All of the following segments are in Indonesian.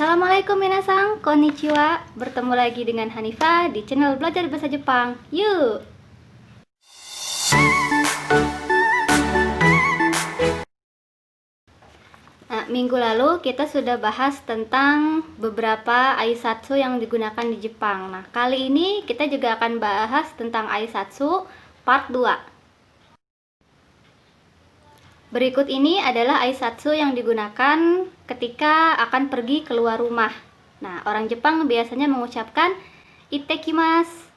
Assalamualaikum minasang, konnichiwa. Bertemu lagi dengan Hanifa di channel belajar bahasa Jepang. Yuk! Nah, minggu lalu kita sudah bahas tentang beberapa aisatsu yang digunakan di Jepang. Nah, kali ini kita juga akan bahas tentang aisatsu part 2. Berikut ini adalah aisatsu yang digunakan ketika akan pergi keluar rumah. Nah, orang Jepang biasanya mengucapkan "Ittekimasu".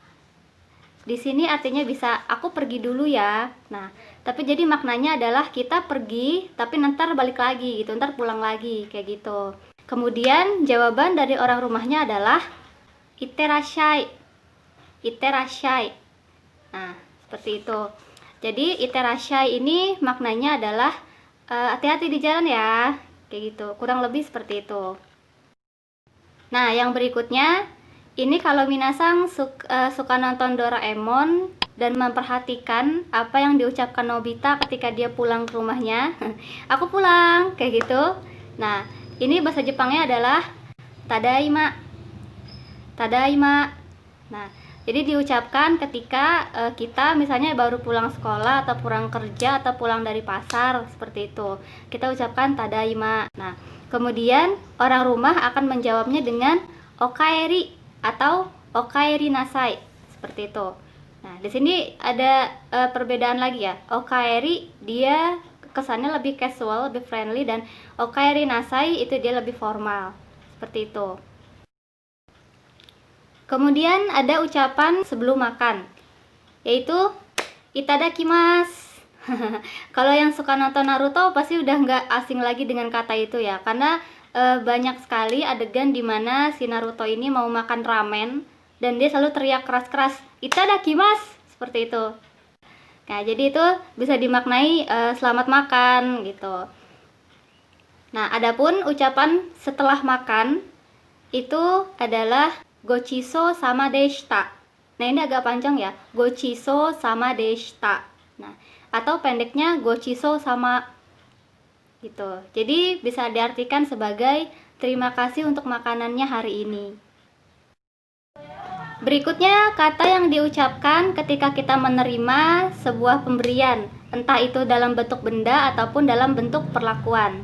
Di sini artinya bisa aku pergi dulu ya. Nah, tapi jadi maknanya adalah kita pergi tapi ntar balik lagi gitu, ntar pulang lagi kayak gitu. Kemudian jawaban dari orang rumahnya adalah "Itterashai". Itterashai. Nah, seperti itu. Jadi "Itterashai" ini maknanya adalah hati-hati di jalan ya. Kayak gitu. Kurang lebih seperti itu. Nah, yang berikutnya ini kalau minasang suka nonton Doraemon dan memperhatikan apa yang diucapkan Nobita ketika dia pulang ke rumahnya. Aku pulang, kayak gitu. Nah, ini bahasa Jepangnya adalah "Tadaima". Tadaima. Nah, jadi diucapkan ketika kita misalnya baru pulang sekolah atau pulang kerja atau pulang dari pasar, seperti itu. Kita ucapkan "Tadaima". Nah, kemudian orang rumah akan menjawabnya dengan "Okaeri" atau "Okaeri nasai", seperti itu. Nah, di sini ada perbedaan lagi ya. Okaeri dia kesannya lebih casual, lebih friendly, dan Okaeri nasai itu dia lebih formal. Seperti itu. Kemudian ada ucapan sebelum makan, yaitu "Itadakimasu". Kalau yang suka nonton Naruto pasti udah nggak asing lagi dengan kata itu ya, karena banyak sekali adegan dimana si Naruto ini mau makan ramen dan dia selalu teriak keras-keras "Itadakimasu", seperti itu. Nah, jadi itu bisa dimaknai selamat makan gitu. Nah, adapun ucapan setelah makan itu adalah "Gochiso sama deshita". Nah, ini agak panjang ya. Gochiso sama deshita. Nah, atau pendeknya "Gochiso sama", gitu. Jadi bisa diartikan sebagai terima kasih untuk makanannya hari ini. Berikutnya kata yang diucapkan ketika kita menerima sebuah pemberian, entah itu dalam bentuk benda ataupun dalam bentuk perlakuan.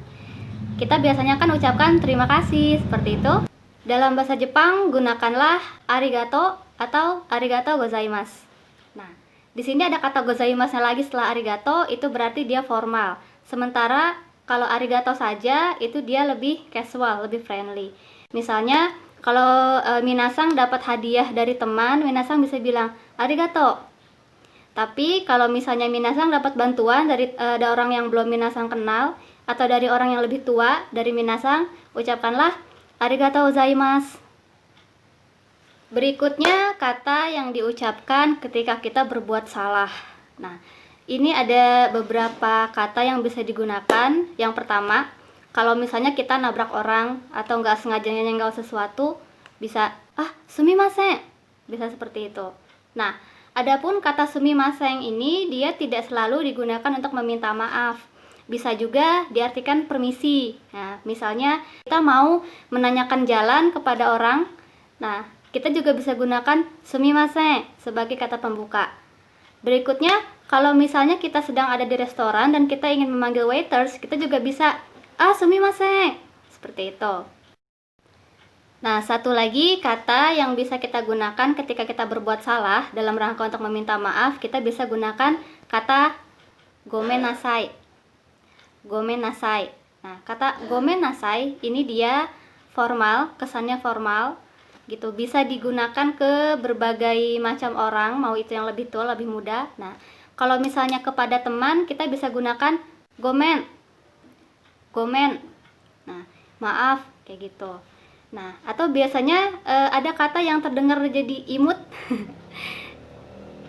Kita biasanya kan ucapkan terima kasih, seperti itu. Dalam bahasa Jepang gunakanlah "arigato" atau "arigatou gozaimasu". Nah, di sini ada kata gozaimasu lagi setelah arigato, itu berarti dia formal. Sementara kalau arigato saja itu dia lebih casual, lebih friendly. Misalnya kalau minasang dapat hadiah dari teman, minasang bisa bilang "arigato". Tapi kalau misalnya minasang dapat bantuan dari orang yang belum minasang kenal atau dari orang yang lebih tua dari minasang, ucapkanlah "arigatou gozaimasu". Berikutnya kata yang diucapkan ketika kita berbuat salah. Nah, ini ada beberapa kata yang bisa digunakan. Yang pertama, kalau misalnya kita nabrak orang atau nggak sengaja nyenggol sesuatu, bisa "sumimasen", bisa seperti itu. Nah, adapun kata "sumimasen" ini dia tidak selalu digunakan untuk meminta maaf. Bisa juga diartikan permisi. Nah, misalnya kita mau menanyakan jalan kepada orang, nah kita juga bisa gunakan "sumimasen" sebagai kata pembuka. Berikutnya, kalau misalnya kita sedang ada di restoran dan kita ingin memanggil waiters, kita juga bisa "sumimasen", seperti itu. Nah, satu lagi kata yang bisa kita gunakan ketika kita berbuat salah dalam rangka untuk meminta maaf, kita bisa gunakan kata "gomen nasai". Gomen nasai. Nah, kata gomen nasai ini dia formal, kesannya formal gitu. Bisa digunakan ke berbagai macam orang, mau itu yang lebih tua, lebih muda. Nah, kalau misalnya kepada teman, kita bisa gunakan "gomen". Gomen. Nah, maaf, kayak gitu. Nah, atau biasanya ada kata yang terdengar jadi imut.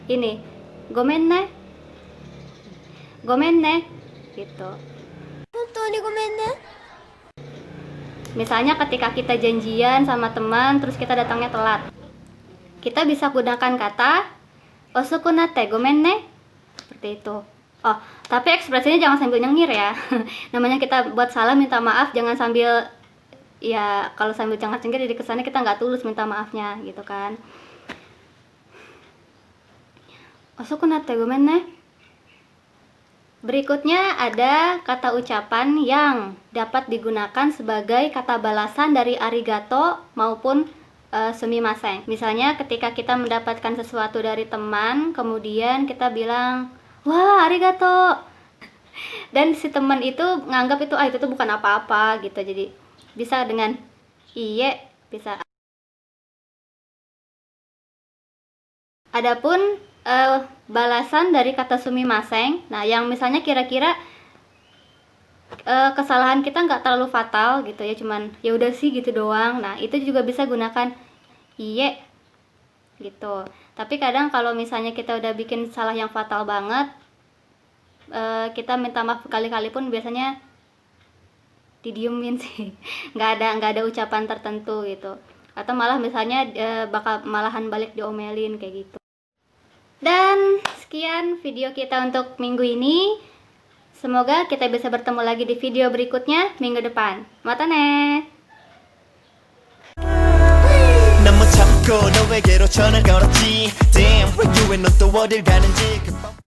Ini, "gomen ne". "Gomen ne", gitu. Misalnya ketika kita janjian sama teman terus kita datangnya telat, kita bisa gunakan kata "osoku natte gomen ne", seperti itu. Oh, tapi ekspresinya jangan sambil nyengir ya. Namanya kita buat salah minta maaf, jangan sambil ya kalau sambil cengar-cengir jadi kesannya kita nggak tulus minta maafnya gitu kan. Osoku natte gomen ne. Berikutnya ada kata ucapan yang dapat digunakan sebagai kata balasan dari arigato maupun sumimasen. Misalnya ketika kita mendapatkan sesuatu dari teman, kemudian kita bilang, "Wah, arigato." Dan si teman itu nganggap itu itu tuh bukan apa-apa gitu. Jadi bisa dengan iye, bisa. Adapun balasan dari kata sumimasen, nah yang misalnya kira-kira kesalahan kita nggak terlalu fatal gitu ya, cuman ya udah sih gitu doang, nah itu juga bisa gunakan iye gitu. Tapi kadang kalau misalnya kita udah bikin salah yang fatal banget, kita minta maaf berkali-kali pun biasanya didiemin sih, nggak ada ucapan tertentu gitu, atau malah misalnya bakal malahan balik diomelin kayak gitu. Dan sekian video kita untuk minggu ini. Semoga kita bisa bertemu lagi di video berikutnya minggu depan. Mata ne. 난 못 참고 너에게로 전화를 걸었지 Damn, 왜 you and 넌 또 어딜 가는지